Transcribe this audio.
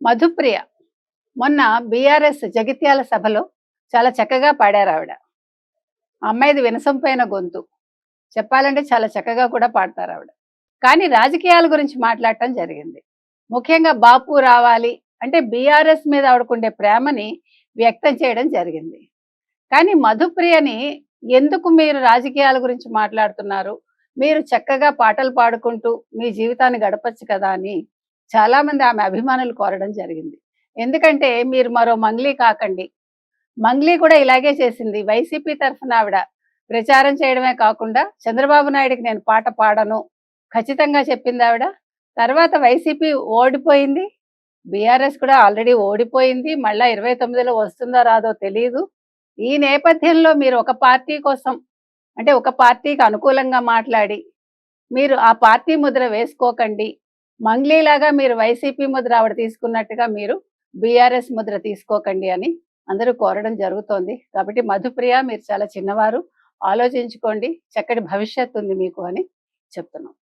మధుప్రియ మొన్న బీఆర్ఎస్ జగిత్యాల సభలో చాలా చక్కగా పాడారావిడ. ఆ అమ్మాయిది వినసొంపైన గొంతు. చెప్పాలంటే చాలా చక్కగా కూడా పాడతారావిడ. కానీ రాజకీయాల గురించి మాట్లాడటం జరిగింది. ముఖ్యంగా బాపు రావాలి అంటే బీఆర్ఎస్ మీద ఆవిడకుండే ప్రేమని వ్యక్తం చేయడం జరిగింది. కానీ మధుప్రియని ఎందుకు మీరు రాజకీయాల గురించి మాట్లాడుతున్నారు? మీరు చక్కగా పాటలు పాడుకుంటూ మీ జీవితాన్ని గడపొచ్చు కదా అని చాలామంది ఆమె అభిమానులు కోరడం జరిగింది. ఎందుకంటే మీరు మరో మంగ్లీ కాకండి. మంగ్లీ కూడా ఇలాగే చేసింది. వైసీపీ తరఫున ఆవిడ ప్రచారం చేయడమే కాకుండా చంద్రబాబు నాయుడికి నేను పాట పాడను ఖచ్చితంగా చెప్పిందావిడ. తర్వాత వైసీపీ ఓడిపోయింది. బీఆర్ఎస్ కూడా ఆల్రెడీ ఓడిపోయింది. మళ్ళా 29లో వస్తుందో రాదో తెలీదు. ఈ నేపథ్యంలో మీరు ఒక పార్టీ కోసం అంటే ఒక పార్టీకి అనుకూలంగా మాట్లాడి మీరు ఆ పార్టీ ముద్ర వేసుకోకండి. మంగ్లీలాగా మీరు వైసీపీ ముద్ర ఆవిడ తీసుకున్నట్టుగా మీరు బీఆర్ఎస్ ముద్ర తీసుకోకండి అని అందరూ కోరడం జరుగుతోంది. కాబట్టి మధుప్రియ మీరు చాలా చిన్నవారు, ఆలోచించుకోండి. చక్కటి భవిష్యత్తు ఉంది మీకు అని చెప్తున్నాం.